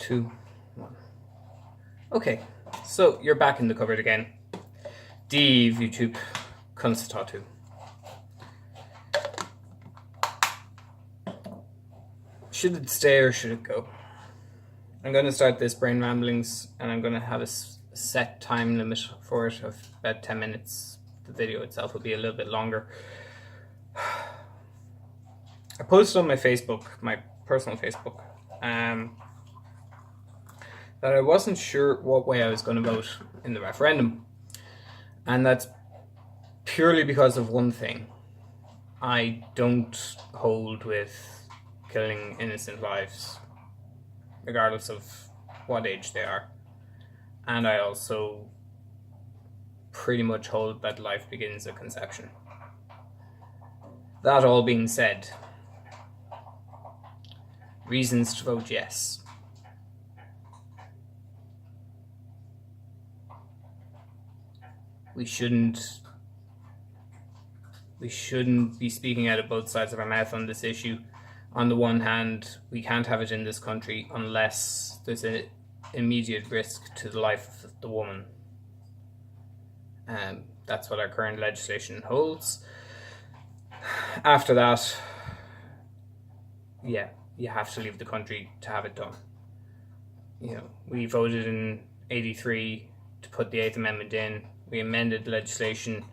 2, 1. Okay, so you're back in the cupboard again. Dhaoibh YouTube, conas dhaoibh. Should it stay or should it go? I'm going to start this brain ramblings and I'm going to have a set time limit for it of about 10 minutes. The video itself will be a little bit longer. I posted on my Facebook, my personal Facebook, that I wasn't sure what way I was going to vote in the referendum. And that's purely because of one thing. I don't hold with killing innocent lives, regardless of what age they are. And I also pretty much hold that life begins at conception. That all being said, reasons to vote yes. We shouldn't be speaking out of both sides of our mouth on this issue. On the one hand, we can't have it in this country unless there's an immediate risk to the life of the woman. That's what our current legislation holds. After that, yeah, you have to leave the country to have it done. You know, we voted in '83 to put the 8th Amendment in. We amended legislation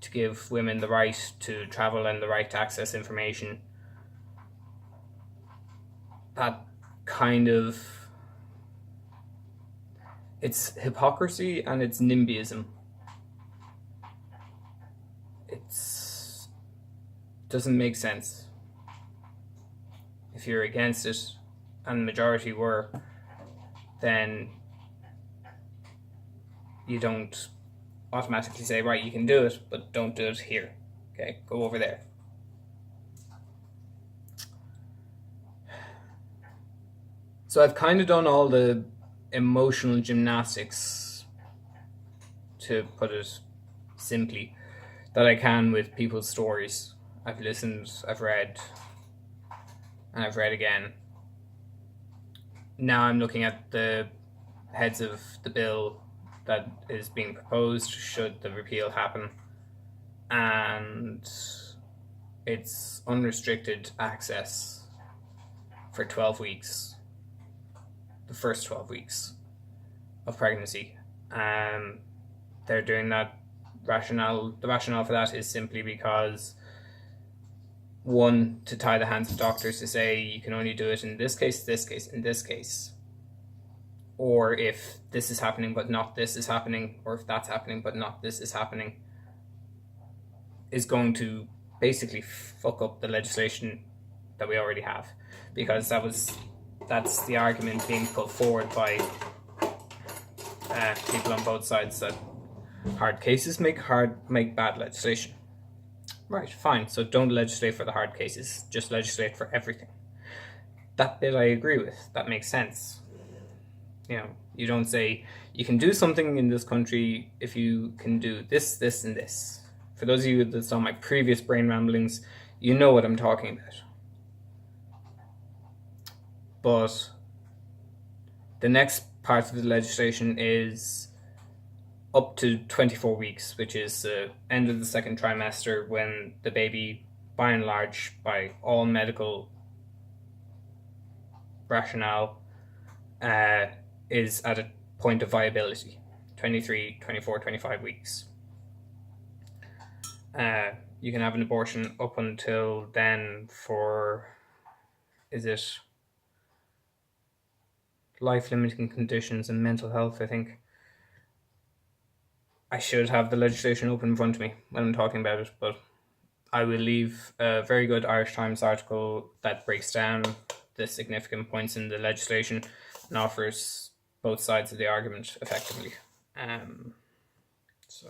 to give women the right to travel and the right to access information. That kind of, it's hypocrisy and it's NIMBYism. It's doesn't make sense. If you're against it, and the majority were, then you don't automatically say, right, you can do it, but don't do it here. Okay, go over there. So I've kind of done all the emotional gymnastics, to put it simply, that I can with people's stories. I've listened, I've read, and I've read again. Now I'm looking at the heads of the bill that is being proposed should the repeal happen, and it's unrestricted access for 12 weeks, the first 12 weeks of pregnancy. They're doing that rationale. The rationale for that is simply because, one, to tie the hands of doctors to say you can only do it in this case, this case, in this case. Or if this is happening but not this is happening, or if that's happening but not this is happening, is going to basically fuck up the legislation that we already have. Because that's the argument being put forward by people on both sides, that hard cases make bad legislation. Right, fine, so don't legislate for the hard cases, just legislate for everything. That bit I agree with, that makes sense. You know, you don't say you can do something in this country if you can do this, this, and this. For those of you that saw my previous brain ramblings, you know what I'm talking about. But the next part of the legislation is up to 24 weeks, which is the end of the second trimester, when the baby, by and large, by all medical rationale, is at a point of viability. 23, 24, 25 weeks. You can have an abortion up until then for, is it life-limiting conditions and mental health, I think. I should have the legislation open in front of me when I'm talking about it, but I will leave a very good Irish Times article that breaks down the significant points in the legislation and offers both sides of the argument effectively. So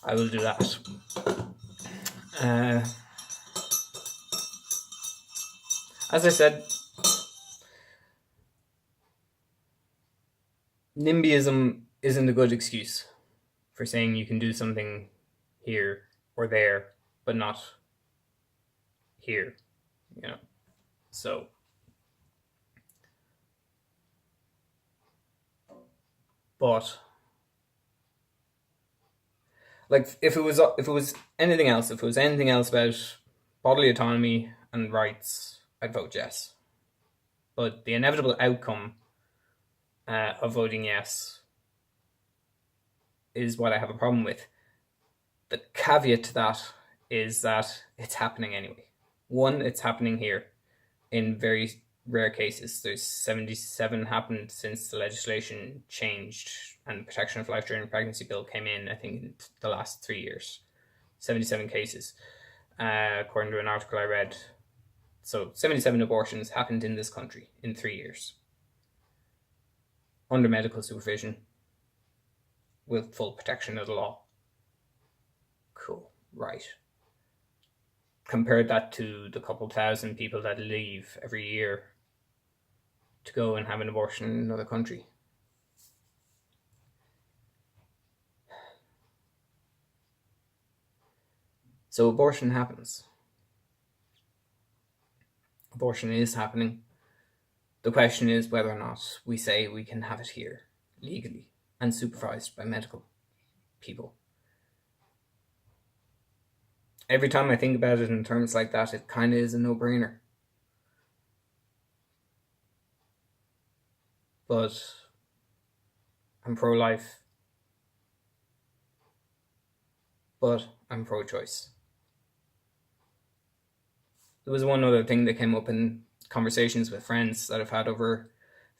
I will do that. As I said, NIMBYism isn't a good excuse for saying you can do something here or there, but not here, you know. So But like, if it was anything else, if it was anything else about bodily autonomy and rights, I'd vote yes. But the inevitable outcome of voting yes is what I have a problem with. The caveat to that is that it's happening anyway. One, it's happening here in very rare cases. There's 77 happened since the legislation changed and the Protection of Life During Pregnancy Bill came in, I think, in the last 3 years. 77 cases, according to an article I read. So 77 abortions happened in this country in 3 years. Under medical supervision, with full protection of the law. Cool, right. Compare that to the couple thousand people that leave every year to go and have an abortion in another country. So abortion happens. Abortion is happening. The question is whether or not we say we can have it here legally and supervised by medical people. Every time I think about it in terms like that, it kind of is a no-brainer. But I'm pro-life. But I'm pro-choice. There was one other thing that came up in conversations with friends that I've had over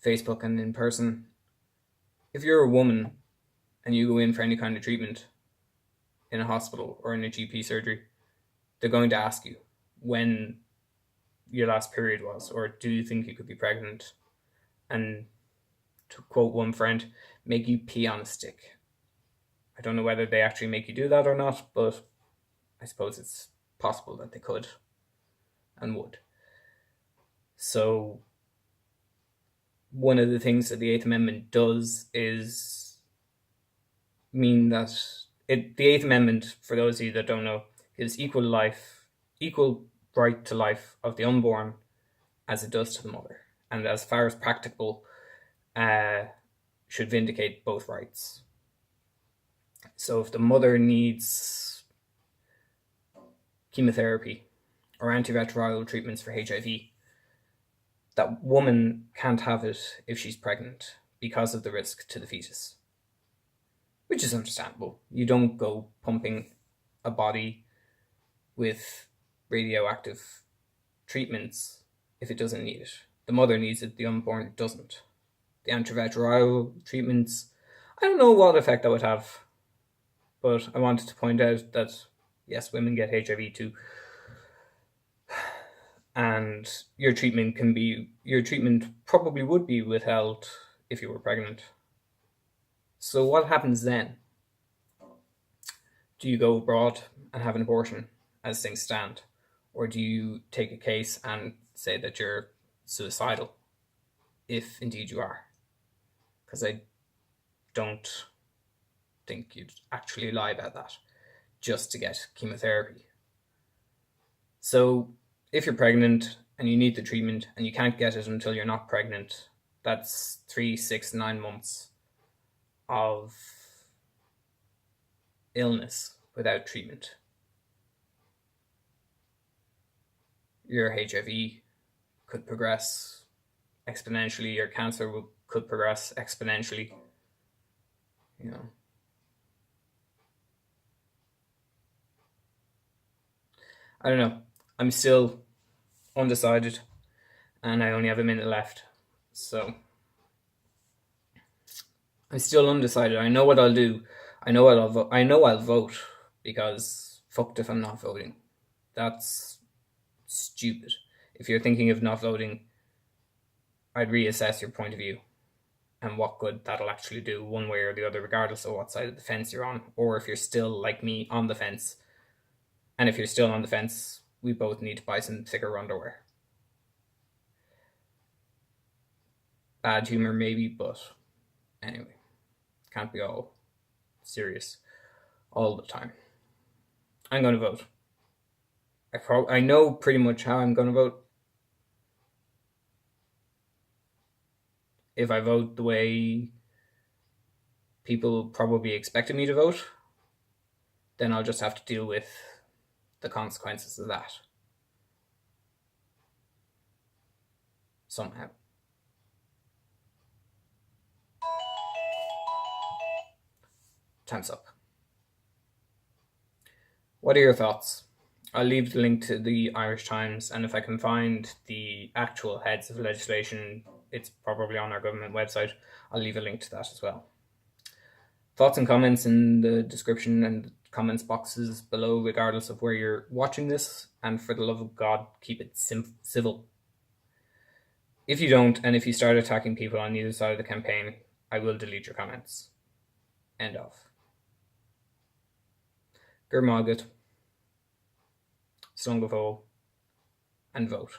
Facebook and in person. If you're a woman and you go in for any kind of treatment in a hospital or in a GP surgery, they're going to ask you when your last period was, or do you think you could be pregnant? And to quote one friend, make you pee on a stick. I don't know whether they actually make you do that or not, but I suppose it's possible that they could and would. So one of the things that the Eighth Amendment does is mean that the Eighth Amendment, for those of you that don't know, gives equal right to life of the unborn as it does to the mother, and as far as practicable, should vindicate both rights. So if the mother needs chemotherapy or antiretroviral treatments for HIV, that woman can't have it if she's pregnant because of the risk to the fetus, which is understandable. You don't go pumping a body with radioactive treatments if it doesn't need it. The mother needs it, the unborn doesn't. The antiretroviral treatments, I don't know what effect that would have, but I wanted to point out that yes, women get HIV too. And your treatment probably would be withheld if you were pregnant. So what happens then? Do you go abroad and have an abortion as things stand? Or do you take a case and say that you're suicidal, if indeed you are? Because I don't think you'd actually lie about that just to get chemotherapy. So if you're pregnant and you need the treatment and you can't get it until you're not pregnant, that's 3, 6, 9 months of illness without treatment. Your HIV could progress exponentially, your cancer could progress exponentially. You know. I don't know. I'm still undecided, and I only have a minute left. So I'm still undecided. I know what I'll do. I know I'll vote, because fucked if I'm not voting. That's stupid. If you're thinking of not voting, I'd reassess your point of view and what good that'll actually do one way or the other, regardless of what side of the fence you're on, or if you're still, like me, on the fence. And if you're still on the fence, we both need to buy some thicker underwear. Bad humor maybe, but anyway, can't be all serious all the time. I'm going to vote. I know pretty much how I'm going to vote. If I vote the way people probably expected me to vote, then I'll just have to deal with the consequences of that somehow. Time's up. What are your thoughts? I'll leave the link to the Irish Times, and if I can find the actual heads of legislation, it's probably on our government website. I'll leave a link to that as well. Thoughts and comments in the description and comments boxes below, regardless of where you're watching this, and for the love of God, keep it civil. If you don't, and if you start attacking people on either side of the campaign, I will delete your comments. End of. Gur maith agat, slán go fóill, and vote.